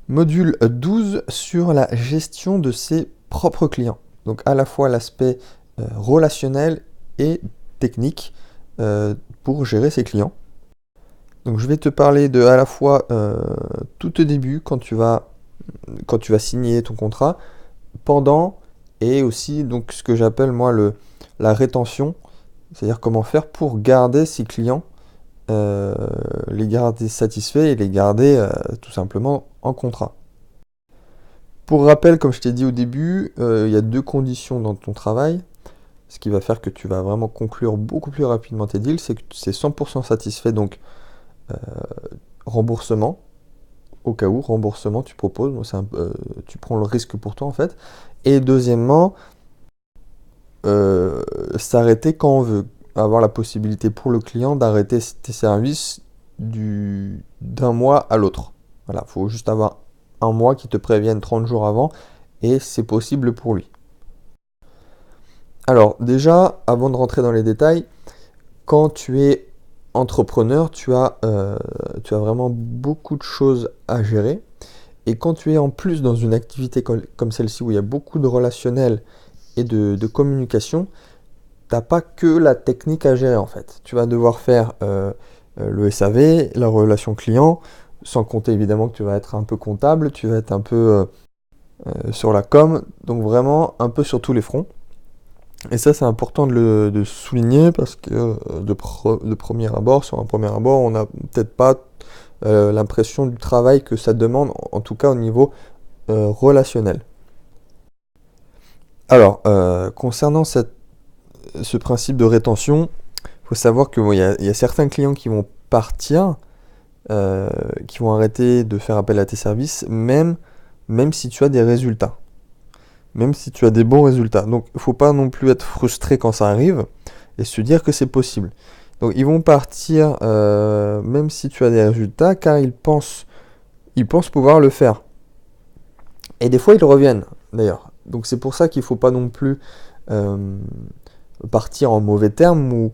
Module 12 sur la gestion de ses propres clients. Donc à la fois l'aspect relationnel et technique pour gérer ses clients. Donc je vais te parler de à la fois tout au début quand tu vas signer ton contrat, pendant et aussi donc ce que j'appelle moi la rétention, c'est-à-dire comment faire pour garder ses clients, les garder satisfaits et les garder tout simplement en contrat. Pour rappel, comme je t'ai dit au début, il y a deux conditions dans ton travail. Ce qui va faire que tu vas vraiment conclure beaucoup plus rapidement tes deals, c'est que c'est 100% satisfait, donc euh, remboursement, au cas où, remboursement tu proposes, donc tu prends le risque pour toi en fait. Et deuxièmement, s'arrêter quand on veut, avoir la possibilité pour le client d'arrêter tes services d'un mois à l'autre. Voilà, il faut juste avoir un mois qui te prévienne 30 jours avant et c'est possible pour lui. Alors déjà, avant de rentrer dans les détails, quand tu es entrepreneur, tu as vraiment beaucoup de choses à gérer. Et quand tu es en plus dans une activité comme celle-ci où il y a beaucoup de relationnel et de communication, t'as pas que la technique à gérer en fait. Tu vas devoir faire le SAV, la relation client, sans compter évidemment que tu vas être un peu comptable, tu vas être un peu sur la com, donc vraiment un peu sur tous les fronts. Et ça c'est important de souligner parce que de premier abord, sur un premier abord, on n'a peut-être pas l'impression du travail que ça demande, en tout cas au niveau relationnel. Alors, concernant ce principe de rétention, il faut savoir qu'il y a certains clients qui vont partir, qui vont arrêter de faire appel à tes services, même si tu as des résultats, même si tu as des bons résultats. Donc, il ne faut pas non plus être frustré quand ça arrive et se dire que c'est possible. Donc, ils vont partir, même si tu as des résultats, car ils pensent pouvoir le faire. Et des fois, ils reviennent, d'ailleurs. Donc, c'est pour ça qu'il ne faut pas non plus euh, partir en mauvais termes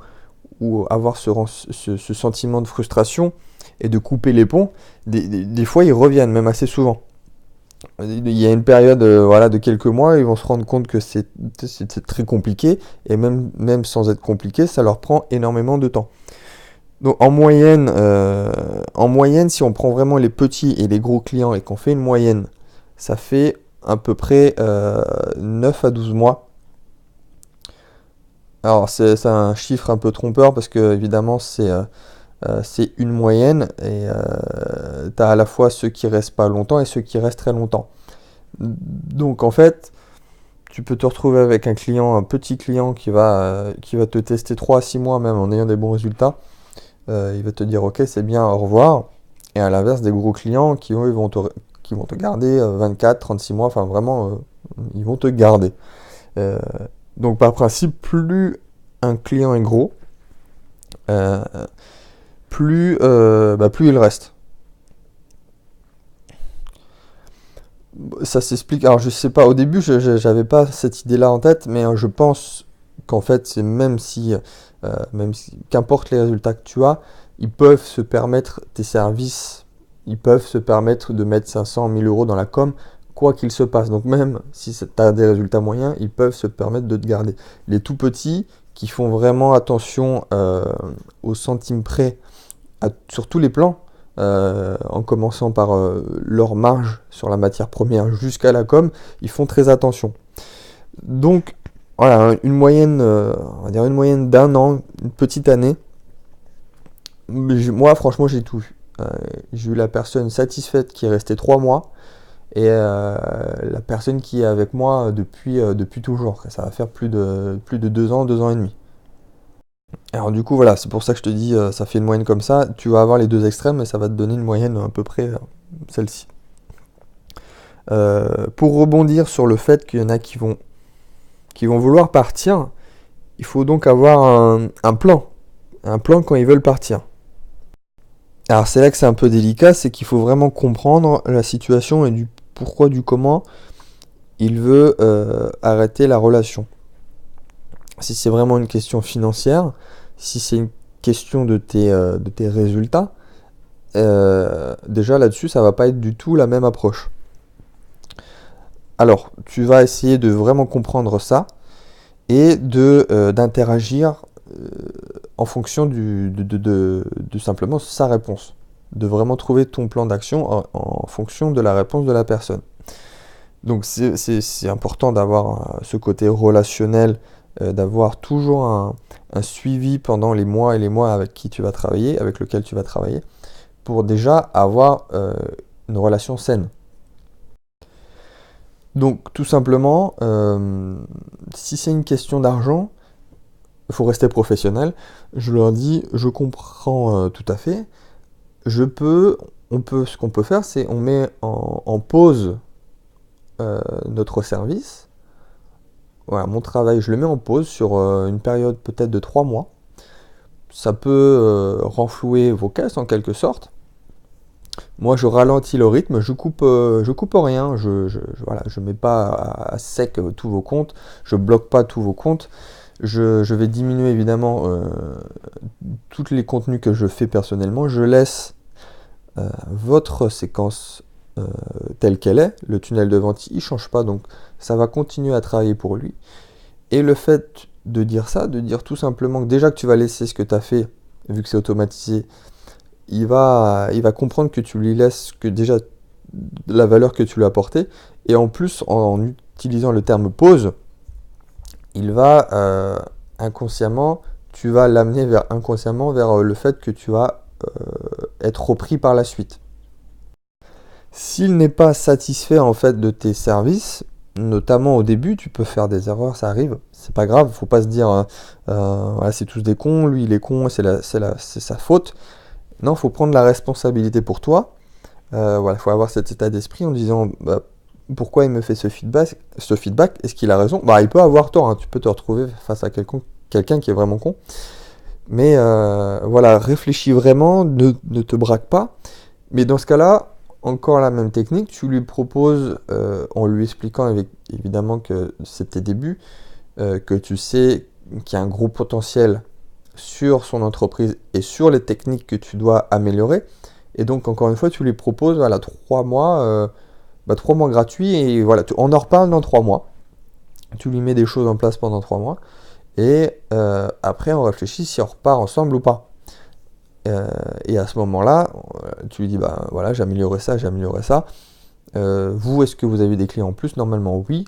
ou avoir ce sentiment de frustration et de couper les ponts. Des fois, ils reviennent, même assez souvent. Il y a une période voilà, de quelques mois, ils vont se rendre compte que c'est très compliqué, et même sans être compliqué, ça leur prend énormément de temps. Donc en moyenne, si on prend vraiment les petits et les gros clients et qu'on fait une moyenne, ça fait à peu près 9 à 12 mois. Alors c'est un chiffre un peu trompeur parce que évidemment c'est une moyenne et tu as à la fois ceux qui restent pas longtemps et ceux qui restent très longtemps. Donc en fait, tu peux te retrouver avec un petit client qui va te tester 3 à 6 mois même en ayant des bons résultats. Il va te dire ok c'est bien, au revoir. Et à l'inverse des gros clients qui vont te garder 24, 36 mois, enfin vraiment ils vont te garder. Euh, donc par principe, plus un client est gros, euh, plus il reste. Ça s'explique. Alors je sais pas, au début j'avais pas cette idée-là en tête, mais je pense qu'en fait c'est même si, qu'importe les résultats que tu as, ils peuvent se permettre tes services, ils peuvent se permettre de mettre 500, 1000 euros dans la com, quoi qu'il se passe. Donc même si tu as des résultats moyens, ils peuvent se permettre de te garder. Les tout petits qui font vraiment attention aux centimes près sur tous les plans, en commençant par leur marge sur la matière première jusqu'à la com, ils font très attention. Donc voilà, une moyenne, on va dire une moyenne d'un an, une petite année. Moi franchement j'ai tout vu. J'ai eu la personne satisfaite qui est restée 3 mois et la personne qui est avec moi depuis toujours. Ça va faire plus de 2 ans et demi. Alors du coup voilà, c'est pour ça que je te dis, ça fait une moyenne comme ça. Tu vas avoir les deux extrêmes et ça va te donner une moyenne à peu près celle-ci. Pour rebondir sur le fait qu'il y en a qui vont vouloir partir, il faut donc avoir un plan quand ils veulent partir. Alors c'est là que c'est un peu délicat, c'est qu'il faut vraiment comprendre la situation et du pourquoi, du comment il veut arrêter la relation. Si c'est vraiment une question financière, si c'est une question de tes résultats, déjà là-dessus, ça va pas être du tout la même approche. Alors, tu vas essayer de vraiment comprendre ça et d'interagir en fonction de simplement sa réponse. De vraiment trouver ton plan d'action en fonction de la réponse de la personne. Donc c'est important d'avoir ce côté relationnel, d'avoir toujours un suivi pendant les mois et les mois avec qui tu vas travailler, avec lequel tu vas travailler, pour déjà avoir une relation saine. Donc tout simplement, si c'est une question d'argent, il faut rester professionnel. Je leur dis, je comprends tout à fait. Ce qu'on peut faire, c'est on met en pause notre service. Voilà, mon travail, je le mets en pause sur une période peut-être de 3 mois. Ça peut renflouer vos caisses en quelque sorte. Moi, je ralentis le rythme, je coupe rien, voilà, je mets pas à sec tous vos comptes, je bloque pas tous vos comptes. Je vais diminuer évidemment tous les contenus que je fais personnellement. Je laisse votre séquence telle qu'elle est. Le tunnel de vente, il change pas, donc ça va continuer à travailler pour lui. Et le fait de dire ça, de dire tout simplement que déjà que tu vas laisser ce que tu as fait, vu que c'est automatisé, il va comprendre que tu lui laisses que déjà la valeur que tu lui as apportée. Et en plus, en utilisant le terme pause, il va inconsciemment, tu vas l'amener inconsciemment vers le fait que tu vas être repris par la suite. S'il n'est pas satisfait en fait de tes services, notamment au début, tu peux faire des erreurs, ça arrive, c'est pas grave, faut pas se dire voilà, c'est tous des cons, lui il est con, c'est sa faute. Non, faut prendre la responsabilité pour toi. Voilà, faut avoir cet état d'esprit en disant bah, pourquoi il me fait ce feedback, est-ce qu'il a raison? Bah, il peut avoir tort, hein. Tu peux te retrouver face à quelqu'un qui est vraiment con. Mais voilà, réfléchis vraiment, ne te braque pas. Mais dans ce cas-là, encore la même technique, tu lui proposes, en lui expliquant évidemment que c'est tes débuts, que tu sais qu'il y a un gros potentiel sur son entreprise et sur les techniques que tu dois améliorer. Et donc, encore une fois, tu lui proposes voilà, 3 mois, 3 mois gratuits et voilà, on en reparle dans 3 mois. Tu lui mets des choses en place pendant 3 mois et après, on réfléchit si on repart ensemble ou pas. Et à ce moment-là, tu lui dis bah voilà, j'ai amélioré ça. Vous, est-ce que vous avez des clients en plus? Normalement, oui.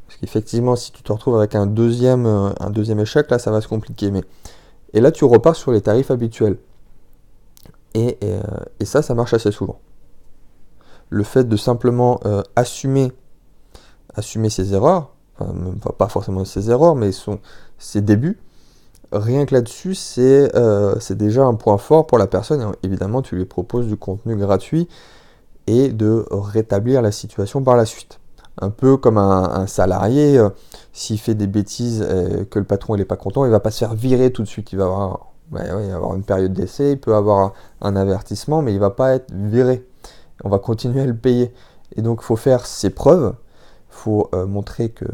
Parce qu'effectivement, si tu te retrouves avec un deuxième échec, là, ça va se compliquer. Et là, tu repars sur les tarifs habituels. Et ça marche assez souvent. Le fait de simplement assumer ses erreurs, enfin, pas forcément ses erreurs, mais ses débuts, rien que là-dessus, c'est déjà un point fort pour la personne. Et évidemment, tu lui proposes du contenu gratuit et de rétablir la situation par la suite. Un peu comme un salarié, s'il fait des bêtises que le patron n'est pas content, il ne va pas se faire virer tout de suite. Il va avoir une période d'essai, il peut avoir un avertissement, mais il ne va pas être viré. On va continuer à le payer. Et donc, il faut faire ses preuves. Il faut montrer que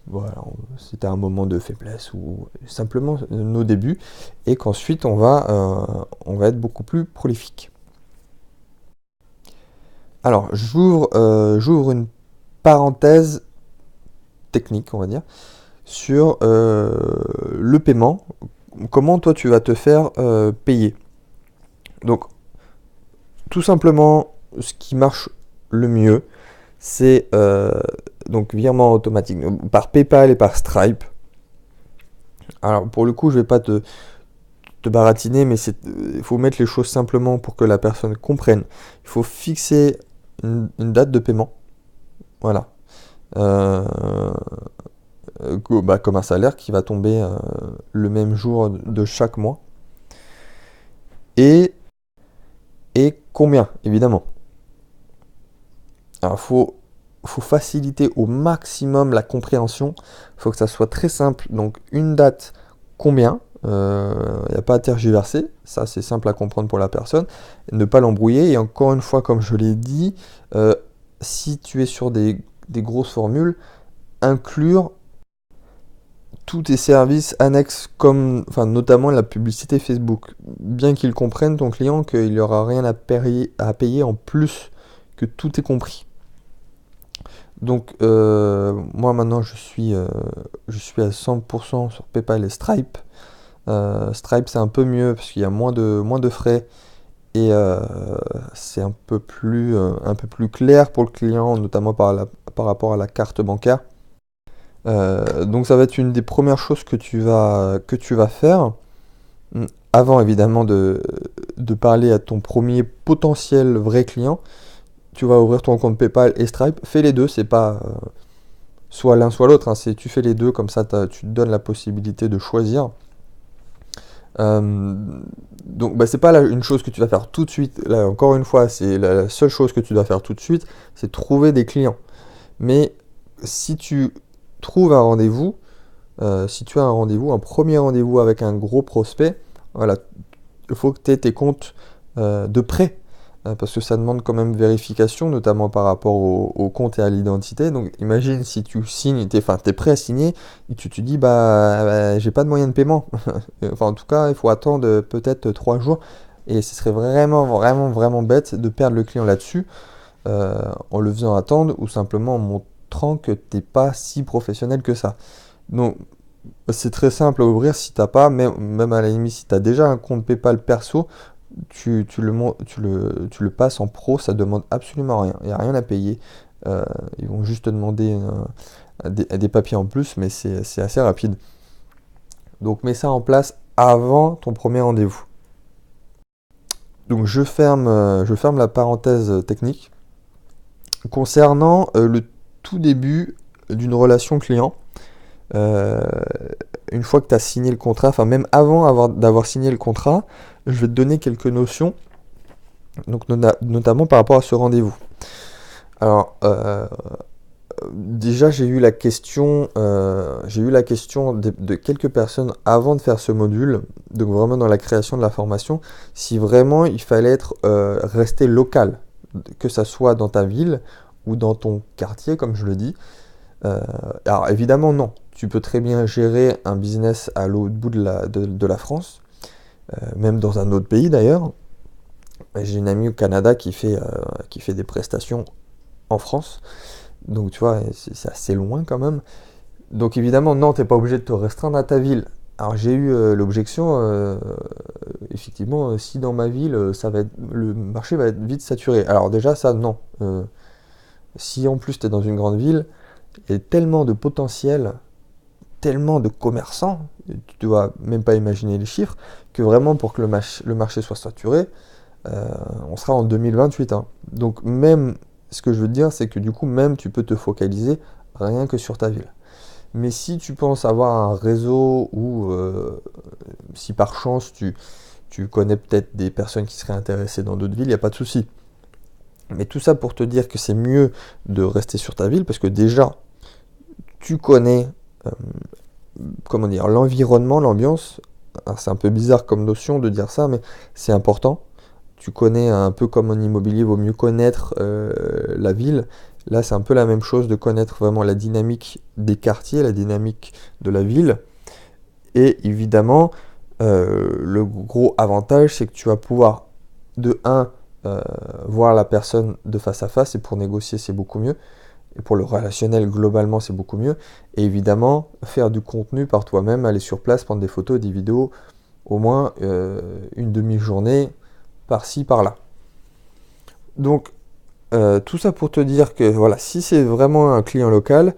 voilà, c'était un moment de faiblesse ou simplement nos débuts. Et qu'ensuite, on va être beaucoup plus prolifique. Alors, j'ouvre une parenthèse technique, on va dire, sur le paiement. Comment toi tu vas te faire payer? Donc, tout simplement, ce qui marche le mieux, c'est donc virement automatique par PayPal et par Stripe. Alors, pour le coup, je vais pas te baratiner, mais il faut mettre les choses simplement pour que la personne comprenne. Il faut fixer une date de paiement. Voilà. Comme un salaire qui va tomber le même jour de chaque mois. Et combien, évidemment. Alors, faut faciliter au maximum la compréhension. Il faut que ça soit très simple. Donc, une date, combien. Il n'y a pas à tergiverser. Ça, c'est simple à comprendre pour la personne. Ne pas l'embrouiller. Et encore une fois, comme je l'ai dit, si tu es sur des grosses formules, inclure tous tes services annexes, comme, enfin, notamment la publicité Facebook. Bien qu'il comprenne, ton client, qu'il n'y aura rien à payer en plus, que tout est compris. Donc, moi maintenant, je suis à 100% sur PayPal et Stripe. Stripe, c'est un peu mieux parce qu'il y a moins de frais et c'est un peu plus clair pour le client, notamment par rapport à la carte bancaire. Donc ça va être une des premières choses que tu vas faire, avant évidemment de parler à ton premier potentiel vrai client. Tu vas ouvrir ton compte PayPal et Stripe. Fais les deux, c'est pas soit l'un soit l'autre, hein, tu fais les deux, comme ça tu te donnes la possibilité de choisir. Euh, donc bah, c'est pas une chose que tu vas faire tout de suite. Là, encore une fois, c'est la seule chose que tu dois faire tout de suite, c'est trouver des clients. Mais si tu trouves un rendez-vous, si tu as un rendez-vous, un premier rendez-vous avec un gros prospect, voilà, il faut que tu aies tes comptes de prêt. Parce que ça demande quand même vérification, notamment par rapport au compte et à l'identité. Donc imagine si tu signes, t'es prêt à signer, et tu te dis bah, j'ai pas de moyen de paiement. Enfin en tout cas, il faut attendre peut-être 3 jours. Et ce serait vraiment bête de perdre le client là-dessus, en le faisant attendre ou simplement en montrant que t'es pas si professionnel que ça. Donc c'est très simple à ouvrir si t'as pas, même à la limite si tu as déjà un compte PayPal perso, tu le passes en pro, ça demande absolument rien. Il n'y a rien à payer. Ils vont juste te demander des papiers en plus, mais c'est assez rapide. Donc mets ça en place avant ton premier rendez-vous. Donc je ferme la parenthèse technique. Concernant le tout début d'une relation client, euh, une fois que tu as signé le contrat, enfin même avant d'avoir signé le contrat, je vais te donner quelques notions, donc notamment par rapport à ce rendez-vous. Alors, déjà j'ai eu la question de quelques personnes avant de faire ce module, donc vraiment dans la création de la formation, si vraiment il fallait rester local, que ça soit dans ta ville ou dans ton quartier, comme je le dis. Alors évidemment non, tu peux très bien gérer un business à l'autre bout de la France, même dans un autre pays d'ailleurs. J'ai une amie au Canada qui fait des prestations en France, donc tu vois, c'est assez loin quand même. Donc évidemment non, t'es pas obligé de te restreindre à ta ville. Alors j'ai eu l'objection, effectivement, si dans ma ville, le marché va être vite saturé. Alors déjà ça non. Si en plus tu es dans une grande ville, il y a tellement de potentiel, tellement de commerçants, tu dois même pas imaginer les chiffres, que vraiment pour que le marché soit saturé, on sera en 2028. Hein. Donc même, ce que je veux dire, c'est que du coup, même tu peux te focaliser rien que sur ta ville. Mais si tu penses avoir un réseau ou si par chance tu connais peut-être des personnes qui seraient intéressées dans d'autres villes, il n'y a pas de souci. Mais tout ça pour te dire que c'est mieux de rester sur ta ville, parce que déjà, tu connais euh, comment dire, l'environnement, l'ambiance. Alors, c'est un peu bizarre comme notion de dire ça, mais c'est important. Tu connais un peu comme en immobilier, vaut mieux connaître la ville. Là, c'est un peu la même chose de connaître vraiment la dynamique des quartiers, la dynamique de la ville. Et évidemment, le gros avantage, c'est que tu vas pouvoir, de un, voir la personne de face à face, et pour négocier, c'est beaucoup mieux. Et pour le relationnel, globalement, c'est beaucoup mieux. Et évidemment, faire du contenu par toi-même, aller sur place, prendre des photos, des vidéos, au moins une demi-journée, par-ci, par-là. Donc, tout ça pour te dire que, voilà, si c'est vraiment un client local,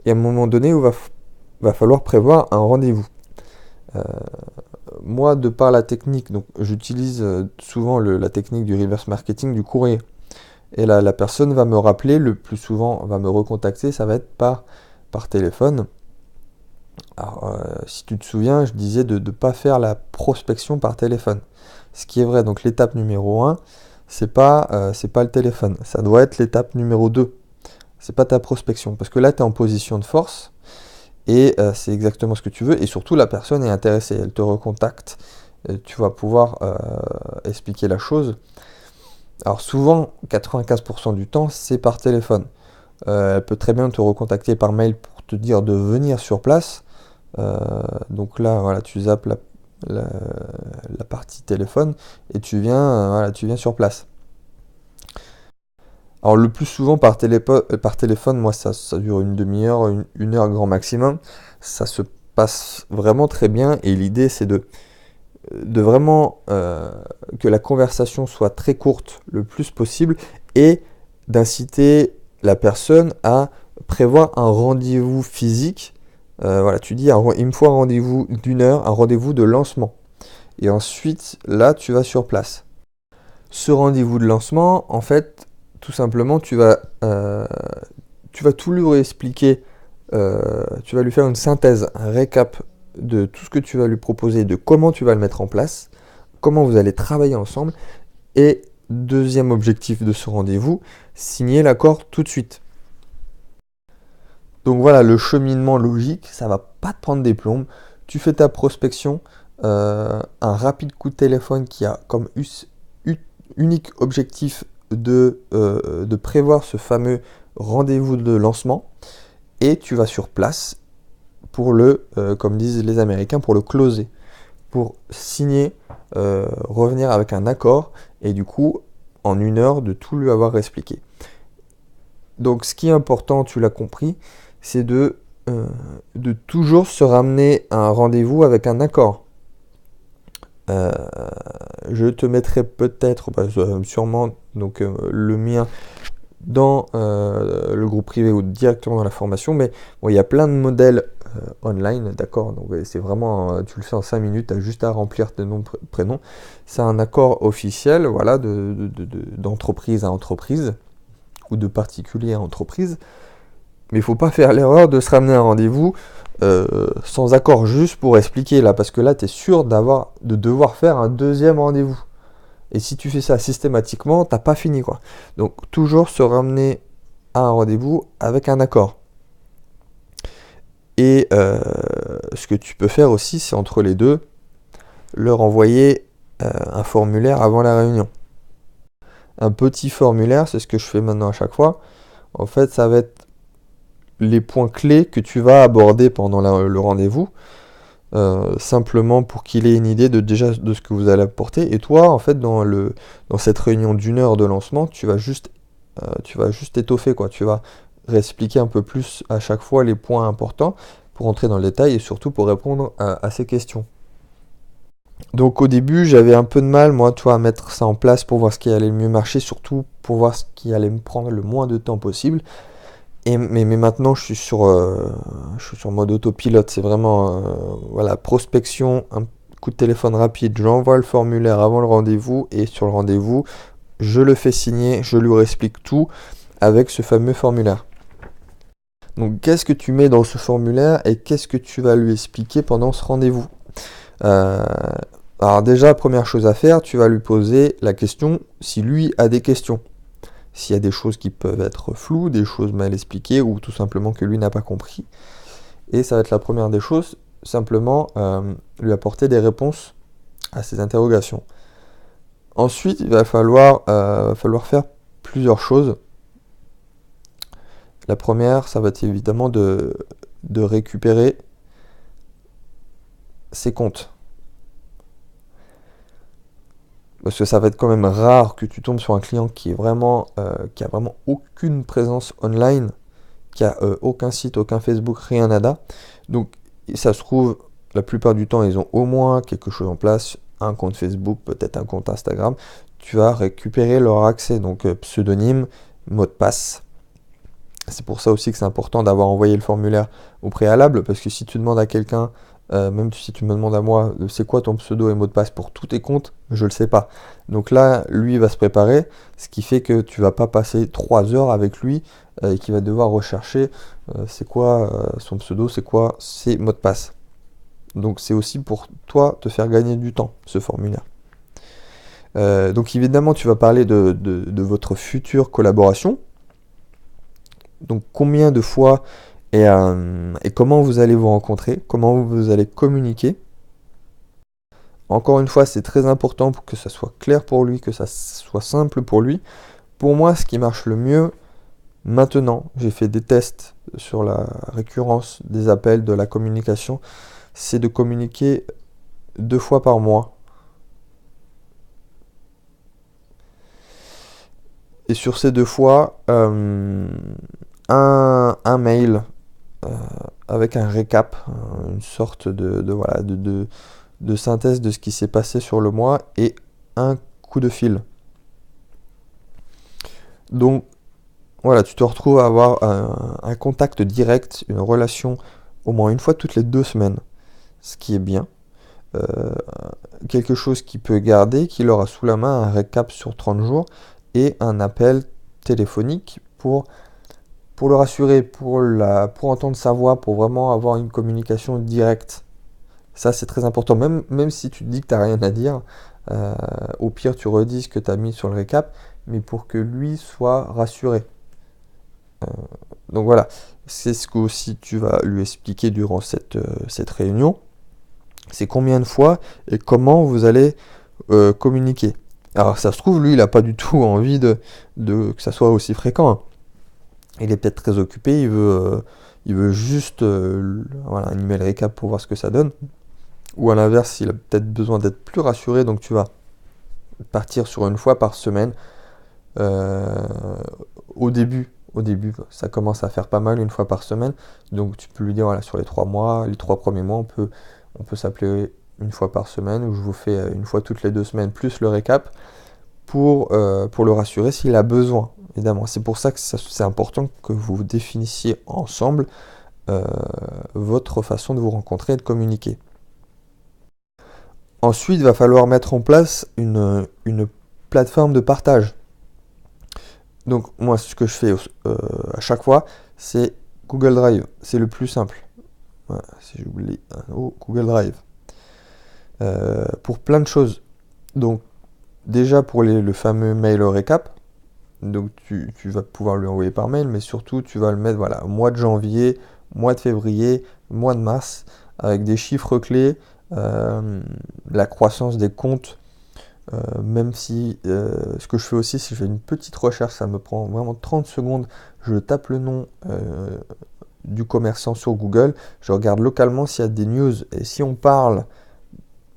il y a un moment donné où va falloir prévoir un rendez-vous. Euh, Moi, de par la technique, donc j'utilise souvent la technique du reverse marketing, du courrier. Et là, la personne va me rappeler, le plus souvent va me recontacter, ça va être par téléphone. Alors, si tu te souviens, je disais de ne pas faire la prospection par téléphone. Ce qui est vrai, donc l'étape numéro 1, c'est pas le téléphone. Ça doit être l'étape numéro 2. C'est pas ta prospection. Parce que là, tu es en position de force et c'est exactement ce que tu veux. Et surtout, la personne est intéressée. Elle te recontacte. Tu vas pouvoir expliquer la chose. Alors souvent, 95% du temps, c'est par téléphone. Elle peut très bien te recontacter par mail pour te dire de venir sur place. Donc là, voilà, tu zappes la partie téléphone et voilà, tu viens sur place. Alors le plus souvent par téléphone, moi ça dure une demi-heure, une heure grand maximum. Ça se passe vraiment très bien et l'idée c'est de vraiment que la conversation soit très courte le plus possible et d'inciter la personne à prévoir un rendez-vous physique. Voilà, tu dis il me faut un rendez-vous d'une heure, un rendez-vous de lancement. Et ensuite, là, tu vas sur place. Ce rendez-vous de lancement, en fait, tout simplement, tu vas tout lui expliquer, tu vas lui faire une synthèse, un récap de tout ce que tu vas lui proposer, de comment tu vas le mettre en place, comment vous allez travailler ensemble, et deuxième objectif de ce rendez-vous, signer l'accord tout de suite. Donc voilà, le cheminement logique, ça va pas te prendre des plombes. Tu fais ta prospection, un rapide coup de téléphone qui a comme unique objectif de prévoir ce fameux rendez-vous de lancement et tu vas sur place pour comme disent les Américains, pour le closer, pour signer, revenir avec un accord et du coup en une heure de tout lui avoir expliqué. Donc ce qui est important, tu l'as compris, c'est de toujours se ramener à un rendez-vous avec un accord. Je te mettrai peut-être, sûrement, donc le mien dans le groupe privé ou directement dans la formation, mais bon, il y a plein de modèles online, d'accord, donc c'est vraiment, tu le fais en 5 minutes, tu as juste à remplir tes noms, prénoms, c'est un accord officiel, voilà, d'entreprise à entreprise, ou de particulier à entreprise, mais il ne faut pas faire l'erreur de se ramener à un rendez-vous sans accord juste pour expliquer là, parce que là tu es sûr de devoir faire un deuxième rendez-vous. Et si tu fais ça systématiquement, t'as pas fini quoi. Donc toujours se ramener à un rendez-vous avec un accord. Et ce que tu peux faire aussi, c'est entre les deux, leur envoyer un formulaire avant la réunion. Un petit formulaire, c'est ce que je fais maintenant à chaque fois. En fait, ça va être les points clés que tu vas aborder pendant le rendez-vous. Simplement pour qu'il ait une idée déjà de ce que vous allez apporter. Et toi, en fait, dans cette réunion d'une heure de lancement, tu vas juste étoffer, quoi. Tu vas réexpliquer un peu plus à chaque fois les points importants pour entrer dans le détail et surtout pour répondre à ces questions. Donc au début, j'avais un peu de mal, moi, toi, à mettre ça en place pour voir ce qui allait le mieux marcher, surtout pour voir ce qui allait me prendre le moins de temps possible. Mais maintenant, je suis sur mode autopilote. C'est vraiment voilà, prospection, un coup de téléphone rapide. J'envoie le formulaire avant le rendez-vous et sur le rendez-vous, je le fais signer, je lui explique tout avec ce fameux formulaire. Donc, qu'est-ce que tu mets dans ce formulaire et qu'est-ce que tu vas lui expliquer pendant ce rendez-vous? Alors déjà, première chose à faire, tu vas lui poser la question si lui a des questions. S'il y a des choses qui peuvent être floues, des choses mal expliquées ou tout simplement que lui n'a pas compris. Et ça va être la première des choses, simplement lui apporter des réponses à ces interrogations. Ensuite, il va falloir faire plusieurs choses. La première, ça va être évidemment de récupérer ses comptes. Parce que ça va être quand même rare que tu tombes sur un client qui a vraiment aucune présence online, qui a aucun site, aucun Facebook, rien nada. Donc ça se trouve, la plupart du temps, ils ont au moins quelque chose en place, un compte Facebook, peut-être un compte Instagram. Tu vas récupérer leur accès, donc pseudonyme, mot de passe. C'est pour ça aussi que c'est important d'avoir envoyé le formulaire au préalable, parce que si tu demandes à quelqu'un, même si tu me demandes à moi, c'est quoi ton pseudo et mot de passe pour tous tes comptes, je le sais pas. Donc là, lui il va se préparer, ce qui fait que tu vas pas passer 3 heures avec lui et qu'il va devoir rechercher c'est quoi son pseudo, c'est quoi ses mots de passe. Donc c'est aussi pour toi te faire gagner du temps, ce formulaire. Donc évidemment, tu vas parler de votre future collaboration. Donc combien de fois et comment vous allez vous rencontrer, comment vous allez communiquer. Encore une fois, c'est très important pour que ça soit clair pour lui, que ça soit simple pour lui. Pour moi, ce qui marche le mieux, Maintenant, j'ai fait des tests sur la récurrence des appels, de la communication. C'est de communiquer 2 fois par mois. Et sur ces 2 fois, un mail euh, avec un récap, une sorte voilà, de synthèse de ce qui s'est passé sur le mois et un coup de fil. Donc voilà, tu te retrouves à avoir un contact direct, une relation au moins une fois toutes les 2 semaines, ce qui est bien. Euh, Quelque chose qui peut garder, qu'il aura sous la main un récap sur 30 jours et un appel téléphonique pour le rassurer, pour entendre sa voix, pour vraiment avoir une communication directe. Ça, c'est très important. Même si tu te dis que tu n'as rien à dire, au pire, tu redis ce que tu as mis sur le récap, mais pour que lui soit rassuré. Euh, donc voilà, c'est ce que aussi tu vas lui expliquer durant cette réunion. C'est combien de fois et comment vous allez communiquer. Alors ça se trouve, lui, il n'a pas du tout envie que ça soit aussi fréquent, hein. Il est peut-être très occupé, il veut juste voilà, un email récap pour voir ce que ça donne. Ou à l'inverse, il a peut-être besoin d'être plus rassuré, donc tu vas partir sur une fois par semaine. Euh, au début, ça commence à faire pas mal, une fois par semaine. Donc tu peux lui dire, voilà, sur les 3 mois, les 3 premiers mois, on peut s'appeler une fois par semaine, ou je vous fais une fois toutes les 2 semaines, plus le récap, pour le rassurer s'il a besoin, évidemment. C'est pour ça que c'est important que vous définissiez ensemble euh, votre façon de vous rencontrer et de communiquer. Ensuite, il va falloir mettre en place une plateforme de partage. Donc moi, ce que je fais à chaque fois, c'est Google Drive. C'est le plus simple. Voilà, si j'oublie un O, Google Drive. Pour plein de choses. Donc déjà pour le fameux mail récap. Donc tu vas pouvoir lui envoyer par mail, mais surtout tu vas le mettre, voilà, mois de janvier, mois de février, mois de mars, avec des chiffres clés, la croissance des comptes. Même si ce que je fais aussi, c'est que je fais une petite recherche, ça me prend vraiment 30 secondes, je tape le nom du commerçant sur Google, je regarde localement s'il y a des news, et si on parle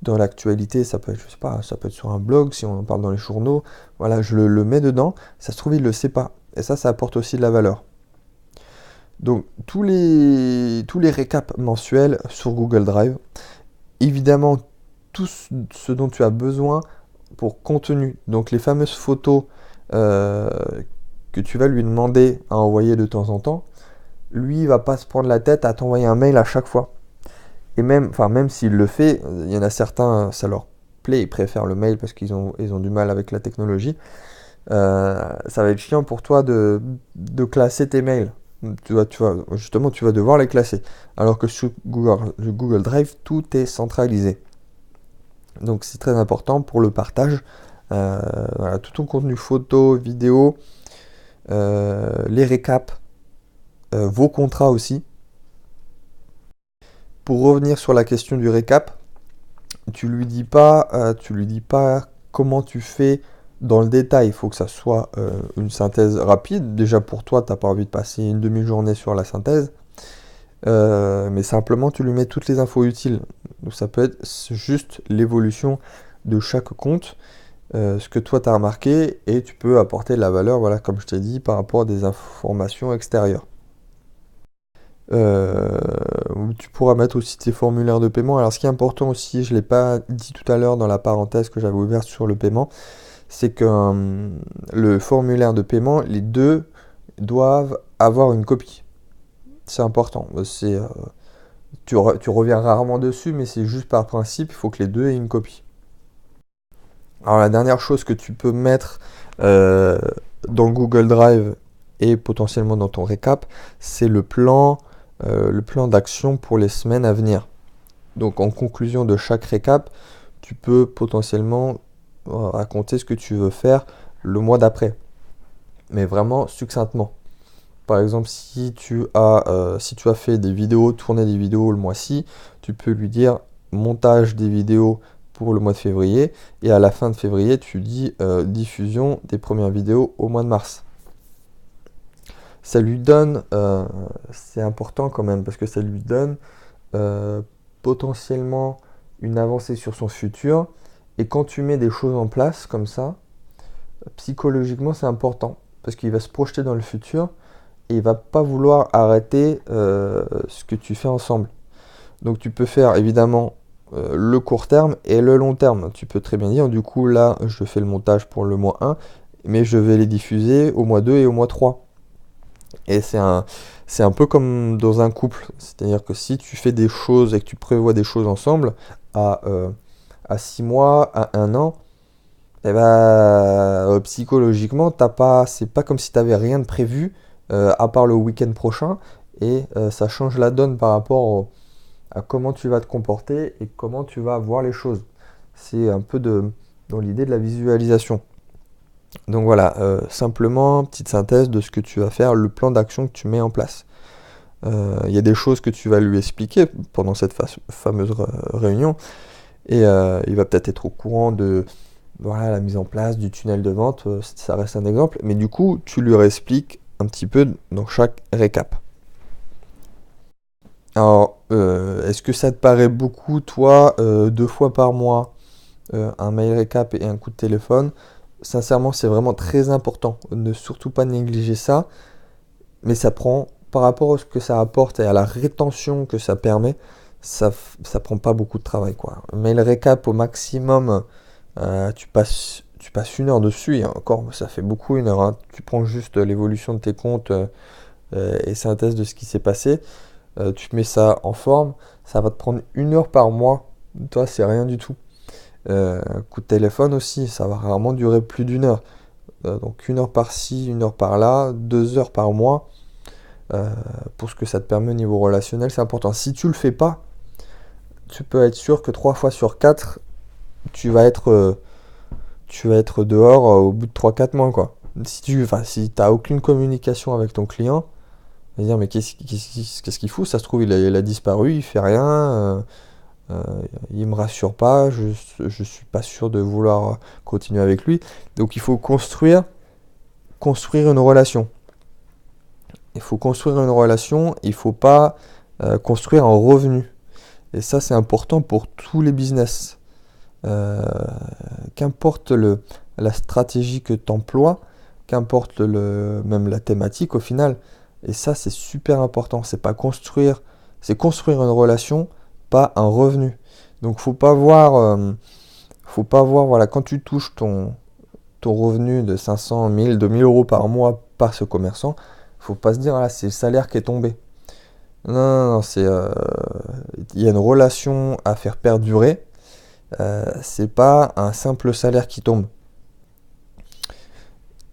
dans l'actualité, ça peut être, je sais pas, ça peut être sur un blog, si on en parle dans les journaux, voilà, je le mets dedans, ça se trouve, il le sait pas, et ça apporte aussi de la valeur. Donc tous les récaps mensuels sur Google Drive, évidemment tout ce dont tu as besoin pour contenu. Donc les fameuses photos euh, que tu vas lui demander à envoyer de temps en temps, lui il va pas se prendre la tête à t'envoyer un mail à chaque fois. Et même s'il le fait, il y en a certains, ça leur plaît, ils préfèrent le mail parce ils ont du mal avec la technologie. Ça va être chiant pour toi de classer tes mails. Justement, tu vas devoir les classer. Alors que sur Google Drive, tout est centralisé. Donc c'est très important pour le partage. Voilà, tout ton contenu photo, vidéo, les récaps, vos contrats aussi. Pour revenir sur la question du récap, tu lui dis pas comment tu fais dans le détail. Il faut que ça soit une synthèse rapide. Déjà pour toi, tu n'as pas envie de passer une demi-journée sur la synthèse. Mais simplement, tu lui mets toutes les infos utiles. Donc ça peut être juste l'évolution de chaque compte, ce que toi tu as remarqué, et tu peux apporter de la valeur, voilà, comme je t'ai dit, par rapport à des informations extérieures. Euh, Tu pourras mettre aussi tes formulaires de paiement. Alors ce qui est important aussi, je ne l'ai pas dit tout à l'heure dans la parenthèse que j'avais ouverte sur le paiement, c'est que le formulaire de paiement, les deux doivent avoir une copie. C'est important. Tu reviens rarement dessus, mais c'est juste par principe, il faut que les deux aient une copie. Alors la dernière chose que tu peux mettre euh, dans Google Drive et potentiellement dans ton récap, c'est le plan d'action pour les semaines à venir. Donc en conclusion de chaque récap, tu peux potentiellement raconter ce que tu veux faire le mois d'après, mais vraiment succinctement. Par exemple, si tu as fait des vidéos, tourné des vidéos le mois-ci, tu peux lui dire montage des vidéos pour le mois de février, et à la fin de février, tu dis diffusion des premières vidéos au mois de mars. ça lui donne, c'est important quand même, parce que ça lui donne euh, potentiellement une avancée sur son futur. Et quand tu mets des choses en place comme ça, psychologiquement, c'est important, parce qu'il va se projeter dans le futur et il va pas vouloir arrêter ce que tu fais ensemble. Donc tu peux faire évidemment le court terme et le long terme. Tu peux très bien dire, du coup là, je fais le montage pour le mois 1, mais je vais les diffuser au mois 2 et au mois 3. Et c'est un peu comme dans un couple. C'est-à-dire que si tu fais des choses et que tu prévois des choses ensemble à, euh, à 6 mois, à 1 an, eh ben, psychologiquement, c'est pas comme si tu n'avais rien de prévu, à part le week-end prochain, et ça change la donne par rapport à comment tu vas te comporter et comment tu vas voir les choses. C'est un peu dans l'idée de la visualisation. Donc voilà, simplement, petite synthèse de ce que tu vas faire, le plan d'action que tu mets en place. Il y a des choses que tu vas lui expliquer pendant cette fameuse réunion, et il va peut-être être au courant de voilà, la mise en place du tunnel de vente, ça reste un exemple, mais du coup, tu lui réexpliques un petit peu dans chaque récap. Alors, est-ce que ça te paraît beaucoup, toi, 2 fois par mois, un mail récap et un coup de téléphone? Sincèrement, c'est vraiment très important. Ne surtout pas négliger ça, mais ça prend, par rapport à ce que ça apporte et à la rétention que ça permet, ça prend pas beaucoup de travail, quoi. Mail récap au maximum, tu passes 1 heure dessus, et encore, ça fait beaucoup 1 heure, hein. Tu prends juste l'évolution de tes comptes et synthèse de ce qui s'est passé. Tu mets ça en forme, ça va te prendre 1 heure par mois. Toi, c'est rien du tout. Un coup de téléphone aussi, ça va rarement durer plus d'1 heure. Donc 1 heure par-ci, 1 heure par-là, 2 heures par mois. Pour ce que ça te permet au niveau relationnel, c'est important. Si tu le fais pas, tu peux être sûr que 3 fois sur 4, tu vas être dehors au bout de 3-4 mois, quoi. Si t'as aucune communication avec ton client, il va dire mais qu'est-ce qu'il fout? Ça se trouve, il a disparu, il fait rien, euh, il me rassure pas, je suis pas sûr de vouloir continuer avec lui. Donc il faut construire une relation. Il faut construire une relation, il faut pas construire un revenu. Et ça, c'est important pour tous les business. Euh, Qu'importe la stratégie que tu emploies, qu'importe même la thématique au final. Et ça, c'est super important. C'est construire une relation, pas un revenu. Donc, faut pas voir, voilà, quand tu touches ton revenu de 500, 1000, 2000 euros par mois par ce commerçant, faut pas se dire, ah, c'est le salaire qui est tombé. Non, non, non, il y a une relation à faire perdurer. C'est pas un simple salaire qui tombe.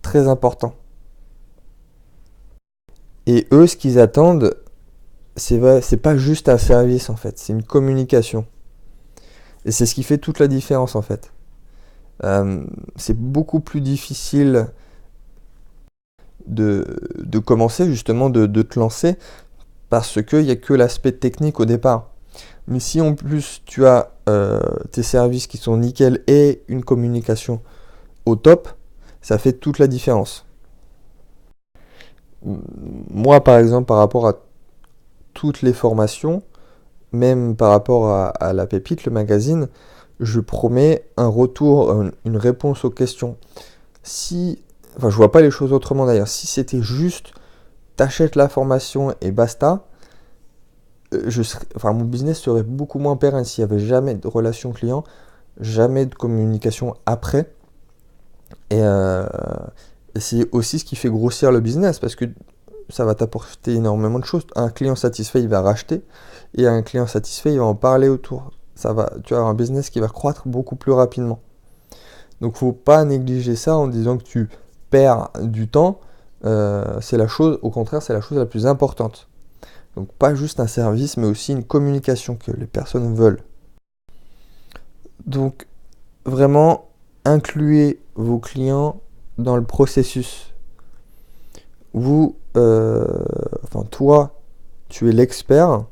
Très important. Et eux, ce qu'ils attendent, c'est pas juste un service en fait, c'est une communication. Et c'est ce qui fait toute la différence en fait. C'est beaucoup plus difficile de commencer, justement, de te lancer, parce qu'il n'y a que l'aspect technique au départ. Mais si en plus tu as tes services qui sont nickel et une communication au top, ça fait toute la différence. Moi, par exemple, par rapport à toutes les formations, même par rapport à la pépite, le magazine, je promets un retour, une réponse aux questions. Enfin, je vois pas les choses autrement d'ailleurs. Si c'était juste, t'achètes la formation et basta, mon business serait beaucoup moins pérenne s'il n'y avait jamais de relation client, jamais de communication après. Et c'est aussi ce qui fait grossir le business, parce que ça va t'apporter énormément de choses. Un client satisfait, il va racheter, et un client satisfait, il va en parler autour. Tu vas avoir un business qui va croître beaucoup plus rapidement. Donc faut pas négliger ça en disant que tu perds du temps. Au contraire, c'est la chose la plus importante. Donc pas juste un service, mais aussi une communication que les personnes veulent. Donc vraiment, incluez vos clients dans le processus. Toi, tu es l'expert.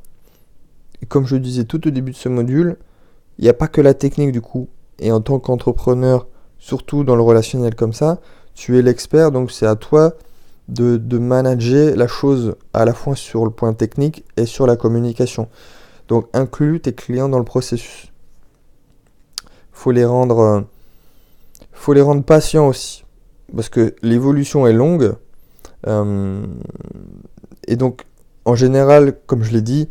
Et comme je disais tout au début de ce module, il n'y a pas que la technique du coup. Et en tant qu'entrepreneur, surtout dans le relationnel comme ça, tu es l'expert, donc c'est à toi de manager la chose à la fois sur le point technique et sur la communication. Donc inclus tes clients dans le processus. Faut les rendre, faut les rendre patients aussi, parce que l'évolution est longue. Et donc, en général, comme je l'ai dit,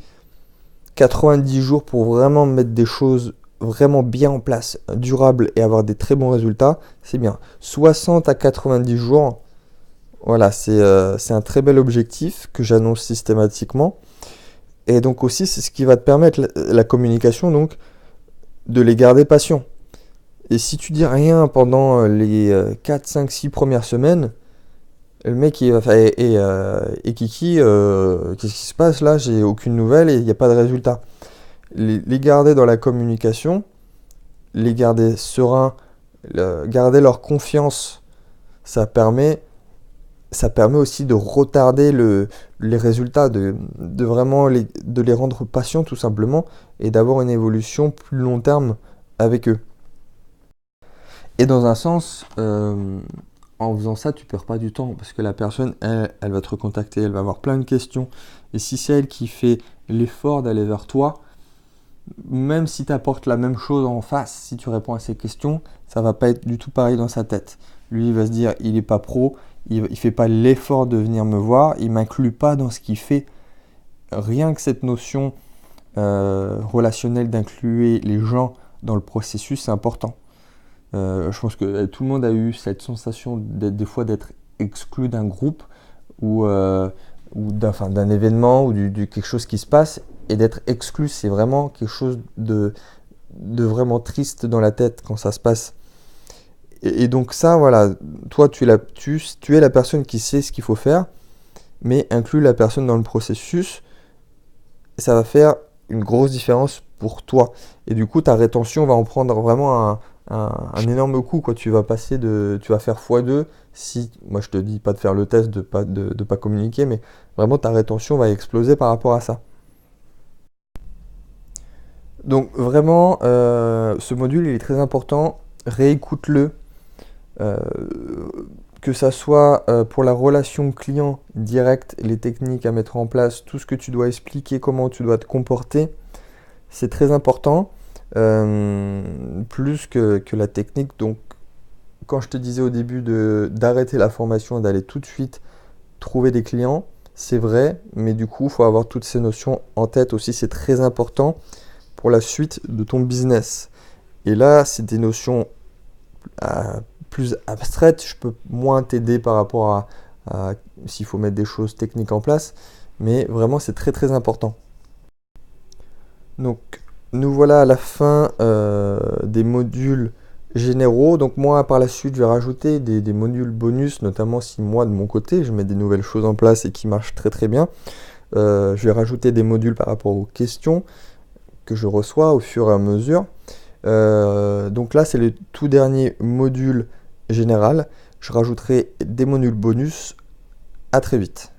90 jours pour vraiment mettre des choses vraiment bien en place, durables et avoir des très bons résultats, c'est bien. 60 à 90 jours, voilà, c'est un très bel objectif que j'annonce systématiquement. Et donc aussi, c'est ce qui va te permettre la communication, donc, de les garder patients. Et si tu dis rien pendant les 4, 5, 6 premières semaines, le mec il va faire et Kiki, qu'est-ce qui se passe là? J'ai aucune nouvelle et il n'y a pas de résultat. Les garder dans la communication, les garder sereins, garder leur confiance, ça permet aussi de retarder les résultats, de vraiment de les rendre patients tout simplement et d'avoir une évolution plus long terme avec eux. Et dans un sens, en faisant ça, tu perds pas du temps parce que la personne, elle va te recontacter, elle va avoir plein de questions. Et si c'est elle qui fait l'effort d'aller vers toi, même si tu apportes la même chose en face, si tu réponds à ses questions, ça va pas être du tout pareil dans sa tête. Lui, il va se dire, il est pas pro, il fait pas l'effort de venir me voir, il m'inclut pas dans ce qu'il fait. Rien que cette notion relationnelle d'inclure les gens dans le processus, c'est important. Je pense que tout le monde a eu cette sensation des fois d'être exclu d'un groupe ou d'un événement ou quelque chose qui se passe, et d'être exclu, c'est vraiment quelque chose de vraiment triste dans la tête quand ça se passe. Et donc ça, voilà, toi tu es la personne qui sait ce qu'il faut faire, mais inclus la personne dans le processus, ça va faire une grosse différence pour toi. Et du coup, ta rétention va en prendre vraiment un énorme coup, quoi. Tu vas faire x2 si, moi je te dis pas de faire le test, de pas communiquer, mais vraiment ta rétention va exploser par rapport à ça. Donc vraiment, ce module il est très important, réécoute-le, euh, que ça soit pour la relation client directe, les techniques à mettre en place, tout ce que tu dois expliquer, comment tu dois te comporter, c'est très important, plus que la technique. Donc quand je te disais au début d'arrêter la formation et d'aller tout de suite trouver des clients, c'est vrai, mais du coup, il faut avoir toutes ces notions en tête aussi, c'est très important pour la suite de ton business. Et là, c'est des notions plus abstraites, je peux moins t'aider par rapport à s'il faut mettre des choses techniques en place, mais vraiment, c'est très très important. Donc, nous voilà à la fin des modules généraux. Donc moi, par la suite, je vais rajouter des modules bonus, notamment si moi, de mon côté, je mets des nouvelles choses en place et qui marchent très très bien. Je vais rajouter des modules par rapport aux questions que je reçois au fur et à mesure. Donc là, c'est le tout dernier module général. Je rajouterai des modules bonus. À très vite.